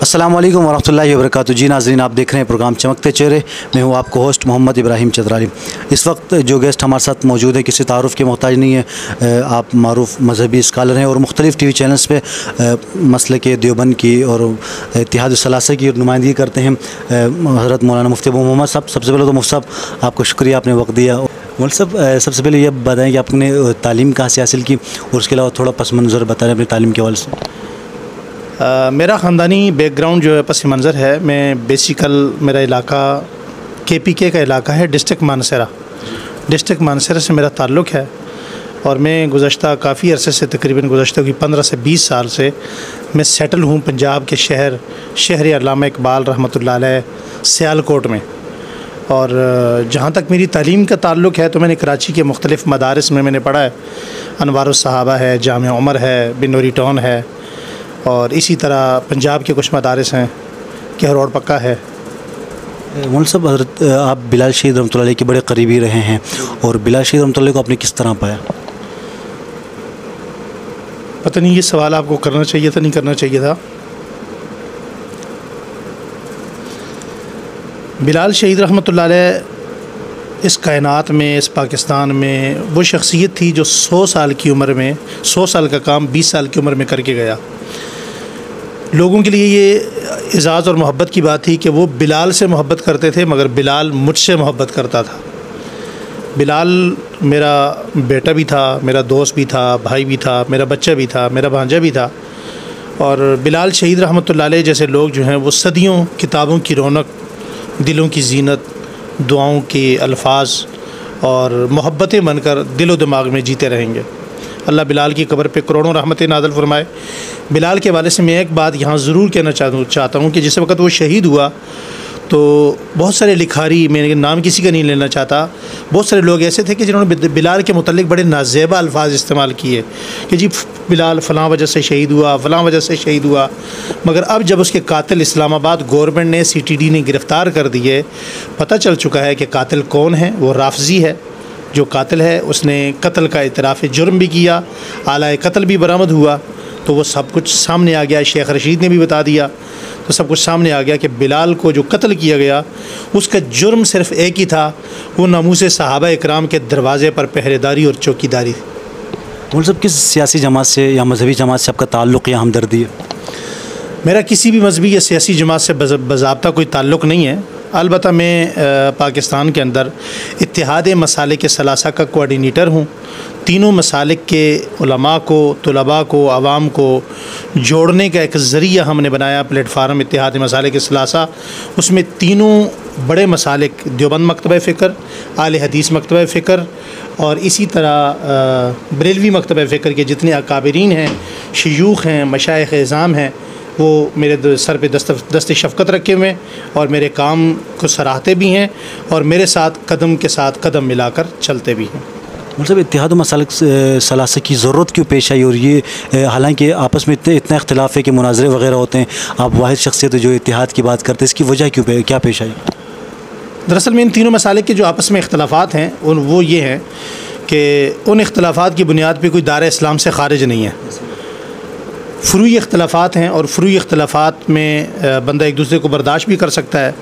अस्सलाम वालेकुम वरहमतुल्लाहि वबरकातुहू। जी नाज़रीन, आप देख रहे हैं प्रोग्राम चमकते चेहरे। मैं हूं आपको होस्ट मोहम्मद इब्राहिम चतराली। इस वक्त जो गेस्ट हमारे साथ मौजूद है किसी तारुफ़ के मोहताज नहीं है। आप मारूफ मजहबी स्कॉलर हैं और मुख्तलिफ़ टीवी चैनल्स पे मसलक देवबंद की और इत्तिहाद सलासा की नुमाइंदगी करते हैं हज़रत मौलाना मुफ्ती अबू मोहम्मद साहब। सबसे पहले तो मुफ्ती साहब आपको शुक्रिया, आपने वक्त दिया। मौलवी साहब, सबसे पहले ये बताएँ कि आपने तालीम कहाँ से हासिल की और उसके अलावा थोड़ा पस मंज़र बताएँ अपनी तालीम के हवाले से। मेरा ख़ानदानी बैकग्राउंड जो है पस मंज़र है। मैं बेसिकल मेरा इलाका KPK का इलाका है, डिस्ट्रिक्ट मानसरा से मेरा ताल्लुक़ है और मैं गुज़श्ता काफ़ी अरसे से तकरीबन गुज़श्ता की 15 से 20 साल से मैं सेटल हूँ पंजाब के शहर अल्लामा इकबाल रहमतुल्लाह अलैह सियालकोट में। और जहाँ तक मेरी तालीम का ताल्लुक़ है तो मैंने कराची के मुख्तलिफ़ मदारिस में मैंने पढ़ा है। अनवारुस सहाबा है, जामिया उमर है, बिनूरी टाउन है और इसी तरह पंजाब के कुछ मदारिस हैं, कहरोड पक्का है। मौलवी साहब, हज़रत आप बिलाल शहीद रहमतुल्लाह अलैह के बड़े करीबी रहे हैं और बिलाल शहीद रहमतुल्लाह अलैह को आपने किस तरह पाया? पता नहीं ये सवाल आपको करना चाहिए था, नहीं करना चाहिए था। बिलाल शहीद रहमतुल्लाह अलैह इस कायनात में, इस पाकिस्तान में वो शख्सियत थी जो 100 साल की उम्र में 100 साल का काम 20 साल की उम्र में करके गया। लोगों के लिए ये एज़ाज़ और मोहब्बत की बात थी कि वो बिलाल से मोहब्बत करते थे मगर बिलाल मुझसे मोहब्बत करता था। बिलाल मेरा बेटा भी था, मेरा दोस्त भी था, भाई भी था, मेरा बच्चा भी था, मेरा भांजा भी था। और बिलाल शहीद रहमतुल्लाह अलैह जैसे लोग जो हैं वो सदियों किताबों की रौनक, दिलों की जीनत, दुआओं के अल्फाज और मोहब्बतें बनकर दिलो दिमाग में जीते रहेंगे। अल्लाह बिलाल की कब्र पे करोड़ों रहमतें नाज़िल फरमाए। बिलाल के हवाले से मैं एक बात यहाँ ज़रूर कहना चाहता हूँ कि जिस वक्त वो शहीद हुआ तो बहुत सारे लिखारी, मैं नाम किसी का नहीं लेना चाहता, बहुत सारे लोग ऐसे थे कि जिन्होंने बिलाल के मुतल्लिक़ बड़े नाज़ेबा अल्फाज इस्तेमाल किए कि जी बिलाल फ़लाँ वजह से शहीद हुआ, फ़लाँ वजह से शहीद हुआ। मगर अब जब उसके कातिल इस्लामाबाद गवर्नमेंट ने CTD ने गिरफ़्तार कर दिए, पता चल चुका है कि कातिल कौन है। वो राफजी है जो कातिल है। उसने कत्ल का इतराफ़ जुर्म भी किया, आला कत्ल भी बरामद हुआ। तो वो सब कुछ सामने आ गया। शेख रशीद ने भी बता दिया, तो सब कुछ सामने आ गया कि बिलाल को जो कत्ल किया गया उसका जुर्म सिर्फ़ एक ही था, वो नामूस सहाबा इकराम के दरवाज़े पर पहरेदारी और चौकीदारी थी। मौलवी साहब, किस सियासी जमात से या मजहबी जमात से आपका ताल्लुक़ या हमदर्दी है? मेरा किसी भी मजहबी या सियासी जमात से बज़ाब्ता कोई ताल्लुक़ नहीं है। अलबत्ता मैं पाकिस्तान के अंदर इत्तिहाद मसालिक सलासा का कोऑर्डिनेटर हूँ। तीनों मसालिक के उलमा को, तुलबा को, आवाम को जोड़ने का एक ज़रिया हमने बनाया, प्लेटफार्म इत्तिहाद मसालिक सलासा। उसमें तीनों बड़े मसालिक, देवबंद मकतबा फ़िक्र, आले हदीस मकतबा फ़िक्र और इसी तरह बरेलवी मकतबा फ़िक्र के जितने अकाबरीन हैं, शयूख़ हैं, मशाइख़ एज़ाम हैं, वो मेरे सर पे दस्ते शफ़क़त रखे हुए और मेरे काम को सराहते भी हैं और मेरे साथ कदम के साथ कदम मिलाकर चलते भी हैं। मतलब इत्तिहाद मसालिक सलासा की ज़रूरत क्यों पेश आई? और ये हालांकि आपस में इतना इख्तिलाफ़ है कि मुनाज़रे वग़ैरह होते हैं, आप वाहिद शख्सियत जो इत्तिहाद की बात करते हैं, इसकी वजह क्या पेश आई? दरअसल में इन तीनों मसालिक के जो आपस में इख्तिलाफ़ात हैं वो ये हैं कि उन इख्तिलाफ़ात की बुनियाद पर कोई दायरा इस्लाम से ख़ारिज नहीं है। फ़ुरूई इख्तिलाफ़ात हैं और फ़ुरूई इख्तिलाफ़ात में बंदा एक दूसरे को बर्दाश्त भी कर सकता है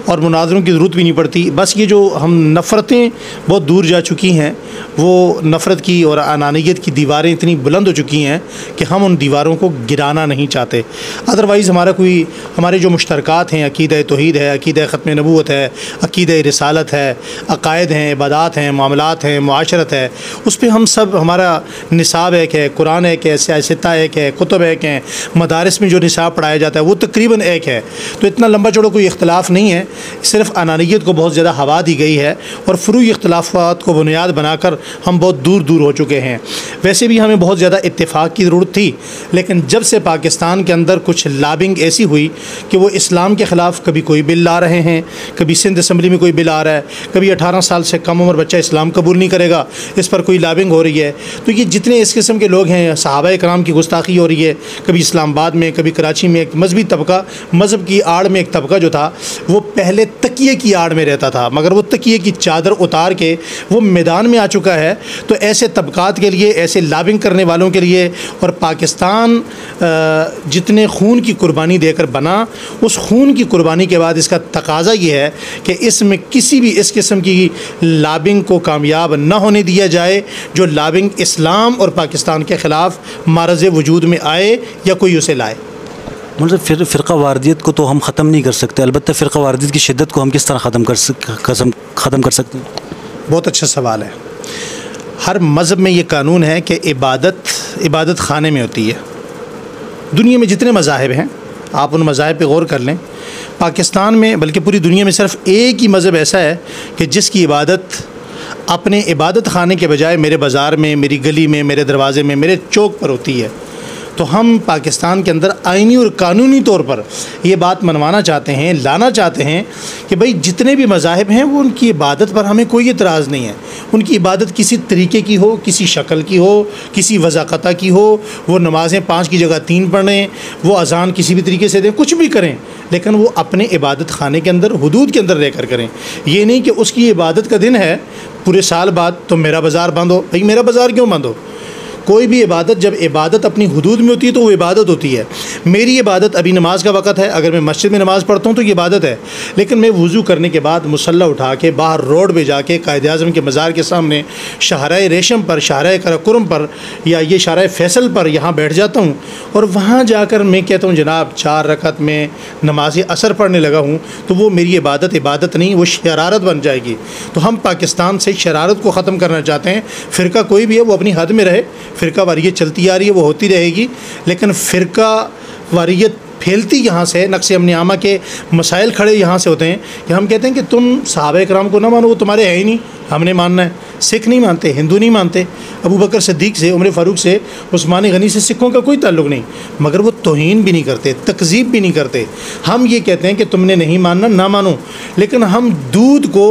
और मुनाज़रों की ज़रूरत भी नहीं पड़ती। बस ये जो हम नफ़रतें बहुत दूर जा चुकी हैं, वो नफ़रत की और अनानियत की दीवारें इतनी बुलंद हो चुकी हैं कि हम उन दीवारों को गिराना नहीं चाहते। अदरवाइज़ हमारे जो मुश्तरकात हैं, अक़ीदा तौहीद है, अक़ीदा ख़त्म नबूवत है, अक़ीदा रिसालत है, अक़ायद हैं, इबादात हैं, मामलात हैं, मुआशरत है, उस पर हम सब, हमारा निसाब एक है, कुरान एक है, सियासत एक है, कुतुब एक हैं, मदारिस में जो निसाब पढ़ाया जाता है वो तकरीबन एक है। तो इतना लंबा चौड़ा कोई इख्तिलाफ़ नहीं है, सिर्फ़ अनानियत को बहुत ज़्यादा हवा दी गई है और फ़ुरूई इख्तिलाफ़ात को बुनियाद बनाकर हम बहुत दूर दूर हो चुके हैं। वैसे भी हमें बहुत ज़्यादा इत्तेफाक की ज़रूरत थी, लेकिन जब से पाकिस्तान के अंदर कुछ लॉबिंग ऐसी हुई कि वो इस्लाम के ख़िलाफ़ कभी कोई बिल ला रहे हैं, कभी सिंध असम्बली में कोई बिल आ रहा है, कभी 18 साल से कम उम्र बच्चा इस्लाम कबूल नहीं करेगा, इस पर कोई लॉबिंग हो रही है। तो ये जितने इस किस्म के लोग हैं, सहाबा इकराम की गुस्ताखी हो रही है, कभी इस्लामाबाद में, कभी कराची में एक मजहबी तबका, मज़हब की आड़ में एक तबका जो था वो पहले तकिए की आड़ में रहता था, मगर वो तकिए की चादर उतार के वो मैदान में आ चुका है। तो ऐसे तबकात के लिए, ऐसे लॉबिंग करने वालों के लिए, और पाकिस्तान जितने खून की कुर्बानी देकर बना, उस खून की कुर्बानी के बाद इसका तकाज़ा ये है कि इसमें किसी भी इस किस्म की लॉबिंग को कामयाब न होने दिया जाए जो लॉबिंग इस्लाम और पाकिस्तान के ख़िलाफ़ मारज़ वजूद में आए या कोई उसे लाए। मतलब फ़िरका वारदियत को तो हम ख़त्म नहीं कर सकते, अलबत्ता फ़िरका वारदियत की शिद्दत को हम किस तरह ख़त्म कर सकते हैं? बहुत अच्छा सवाल है। हर मज़हब में ये कानून है कि इबादत खाने में होती है। दुनिया में जितने मज़ाहिब हैं, आप उन मज़ाहिब पे गौर कर लें। पाकिस्तान में, बल्कि पूरी दुनिया में, सिर्फ़ एक ही मज़हब ऐसा है कि जिसकी इबादत अपने इबादत खाने के बजाय मेरे बाज़ार में, मेरी गली में, मेरे दरवाज़े में, मेरे चौक पर होती है। तो हम पाकिस्तान के अंदर आइनी और कानूनी तौर पर ये बात मनवाना चाहते हैं, लाना चाहते हैं कि भाई जितने भी मज़ाहिब हैं वो उनकी इबादत पर हमें कोई एतराज़ नहीं है। उनकी इबादत किसी तरीके की हो, किसी शक्ल की हो, किसी वज़ाक़ता की हो, वो नमाज़ें 5 की जगह 3 पढ़ें, वो अज़ान किसी भी तरीके से दें, कुछ भी करें, लेकिन वो अपने इबादत खाने के अंदर, हुदूद के अंदर रहकर करें। ये नहीं कि उसकी इबादत का दिन है पूरे साल बाद तो मेरा बाज़ार बंद हो। भाई मेरा बाज़ार क्यों बंद हो? कोई भी इबादत, जब इबादत अपनी हुदूद में होती है तो वो इबादत होती है। मेरी इबादत, अभी नमाज का वक़्त है, अगर मैं मस्जिद में नमाज़ पढ़ता हूँ तो ये इबादत है, लेकिन मैं वज़ू करने के बाद मुसल्ला उठा के बाहर रोड पे जाके कायद-ए-आज़म के मज़ार के सामने शाहराए रेशम पर, शाहराए कराकुरम पर या ये शाहराए फैसल पर यहाँ बैठ जाता हूँ और वहाँ जाकर मैं कहता हूँ जनाब 4 रकअत में नमाज असर पढ़ने लगा हूँ, तो वो मेरी इबादत नहीं, वो शरारत बन जाएगी। तो हम पाकिस्तान से शरारत को ख़त्म करना चाहते हैं। फ़िरका कोई भी है वो अपनी हद में रहे, फ़िरका वारियत चलती आ रही है, वो होती रहेगी, लेकिन फ़िरका वारियत फैलती यहाँ से, नक्श अमन आमा के मसाइल खड़े यहाँ से होते हैं कि हम कहते हैं कि तुम सहाबा कराम को ना मानो, वो तुम्हारे है ही नहीं, हमने मानना है। सिख नहीं मानते, हिंदू नहीं मानते, अबू बकर सिद्दीक़ से, उमर फ़ारूक से, उस्मान गनी से सिखों का कोई ताल्लुक़ नहीं, मगर वो तौहीन भी नहीं करते, तकज़ीब भी नहीं करते। हम ये कहते हैं कि तुमने नहीं मानना, ना मानो, लेकिन हम दूध को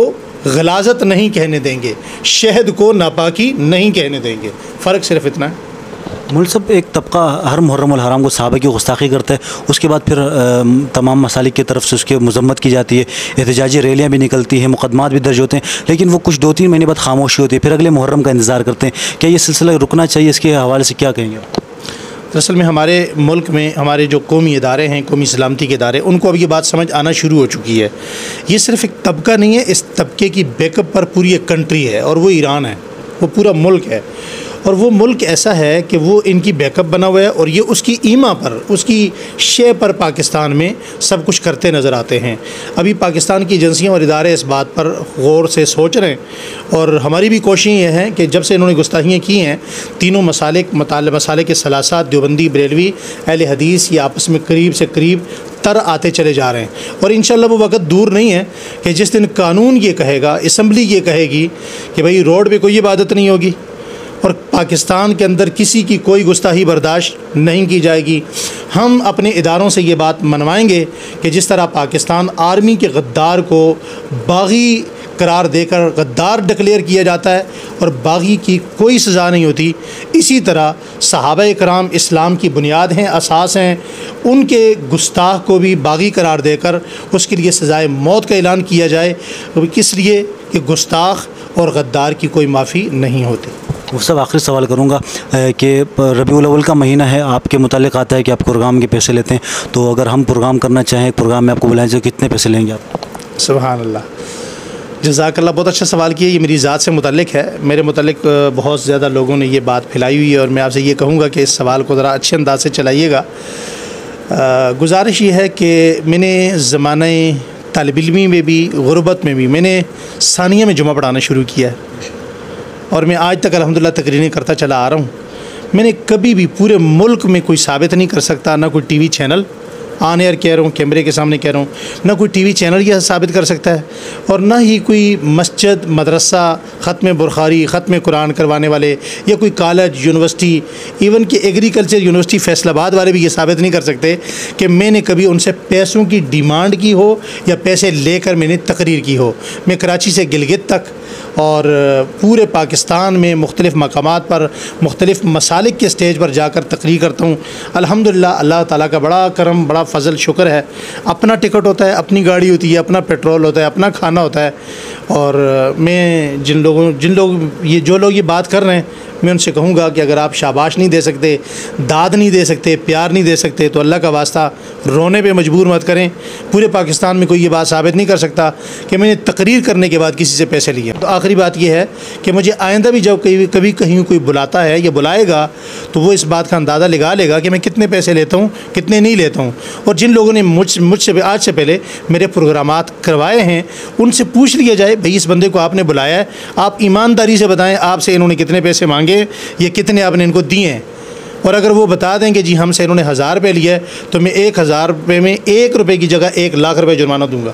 गलाज़त नहीं कहने देंगे, शहद को नापाकी नहीं कहने देंगे। फ़र्क सिर्फ इतना है। मुल्क साहब, एक तबका हर मुहर्रम उल हराम को सहाबा की गुस्ताखी करता है, उसके बाद फिर तमाम मसालिक की तरफ से उसकी मज़म्मत की जाती है, एहतजाजी रैलियाँ भी निकलती हैं, मुकदमात भी दर्ज होते हैं, लेकिन वो कुछ 2-3 महीने बाद खामोशी होती है, फिर अगले मुहर्रम का इंतज़ार करते हैं। क्या ये सिलसिला रुकना चाहिए? इसके हवाले से क्या कहेंगे आप? दरअसल में हमारे मुल्क में हमारे जो कौमी इदारे हैं, कौमी सलामती के इदारे, उनको अब ये बात समझ आना शुरू हो चुकी है। ये सिर्फ़ एक तबका नहीं है, इस तबके की बैकअप पर पूरी एक कंट्री है और वो ईरान है, वो पूरा मुल्क है। और वो मुल्क ऐसा है कि वो इनकी बैकअप बना हुआ है और ये उसकी ईमा पर, उसकी शे पर पाकिस्तान में सब कुछ करते नज़र आते हैं। अभी पाकिस्तान की एजेंसियाँ और इदारे इस बात पर गौर से सोच रहे हैं और हमारी भी कोशिश ये है कि जब से इन्होंने गुस्ताखियाँ की हैं, तीनों मसाले के सलासा, देवबंदी, बरेलवी, अहले हदीस, ये आपस में करीब से करीब तर आते चले जा रहे हैं। और इंशाअल्लाह वो वक्त दूर नहीं है कि जिस दिन कानून ये कहेगा, असम्बली ये कहेगी कि भाई रोड पर कोई इबादत नहीं होगी और पाकिस्तान के अंदर किसी की कोई गुस्ताखी बर्दाश्त नहीं की जाएगी। हम अपने इदारों से ये बात मनवाएंगे कि जिस तरह पाकिस्तान आर्मी के गद्दार को बागी करार देकर गद्दार डिक्लेयर किया जाता है और बागी की कोई सज़ा नहीं होती, इसी तरह सहाबा कराम इस्लाम की बुनियाद हैं, असास हैं, उनके गुस्ताख को भी बागी करार देकर उसके लिए सज़ाए मौत का ऐलान किया जाए। किस लिए? कि गुस्ताख और गद्दार की कोई माफ़ी नहीं होती। वो सब आखिरी सवाल करूँगा कि रबीउल अव्वल का महीना है, आपके मुतालिक आता है कि आप प्रोग्राम के पैसे लेते हैं, तो अगर हम प्रोग्राम करना चाहें, प्रोग्राम में आपको बुलाएं तो कितने पैसे लेंगे आप? सुभान अल्लाह, जज़ाकल्लाह, बहुत अच्छा सवाल किया। ये मेरी ज़ात से मुतालिक है, मेरे मुतालिक बहुत ज़्यादा लोगों ने ये बात फैलाई हुई है और मैं आपसे ये कहूँगा कि इस सवाल को ज़रा अच्छे अंदाज से चलाइएगा। गुजारिश ये है कि मैंने ज़माने तालिब इल्मी में भी, गुरबत में भी, मैंने सानिया में जुमा पढ़ाना शुरू किया है और मैं आज तक अल्हम्दुलिल्लाह तकरीरें करता चला आ रहा हूँ। मैंने कभी भी पूरे मुल्क में कोई साबित नहीं कर सकता, ना कोई टीवी चैनल, ऑन एयर कह रहा हूँ, कैमरे के सामने कह रहा हूँ, ना कोई टीवी चैनल यह साबित कर सकता है और ना ही कोई मस्जिद, मदरसा, ख़त्म बुखारी, ख़त्म कुरान करवाने वाले या कोई कॉलेज, यूनिवर्सिटी, इवन कि एग्रीकल्चर यूनिवर्सिटी फैसलाबाद वाले भी ये साबित नहीं कर सकते कि मैंने कभी उनसे पैसों की डिमांड की हो या पैसे लेकर मैंने तकरीर की हो। मैं कराची से गिलगित तक और पूरे पाकिस्तान में मुख्तलिफ़ मकामात पर मुख्तलिफ़ मसालिक के स्टेज पर जाकर तकरीर करता हूँ। अल्हम्दुलिल्लाह अल्लाह ताला का बड़ा करम, बड़ा फ़ज़ल, शुक्र है। अपना टिकट होता है, अपनी गाड़ी होती है, अपना पेट्रोल होता है, अपना खाना होता है। और मैं जो लोग ये बात कर रहे हैं, मैं उनसे कहूँगा कि अगर आप शाबाश नहीं दे सकते, दाद नहीं दे सकते, प्यार नहीं दे सकते, तो अल्लाह का वास्ता रोने पे मजबूर मत करें। पूरे पाकिस्तान में कोई ये बात साबित नहीं कर सकता कि मैंने तकरीर करने के बाद किसी से पैसे लिए। तो आखिरी बात यह है कि मुझे आइंदा भी जब कभी कहीं कोई बुलाता है या बुलाएगा तो वो इस बात का अंदाज़ा लगा लेगा कि मैं कितने पैसे लेता हूँ, कितने नहीं लेता हूँ। और जिन लोगों ने मुझसे आज से पहले मेरे प्रोग्रामात करवाए हैं, उनसे पूछ लिया जाए, भाई इस बंदे को आपने बुलाया है, आप ईमानदारी से बताएं आपसे इन्होंने कितने पैसे मांगे, ये कितने आपने इनको दिए हैं। और अगर वो बता दें कि जी हमसे इन्होंने 1000 रुपये लिए, तो मैं 1000 रुपये में 1 रुपये की जगह 1 लाख रुपये जुर्माना दूंगा।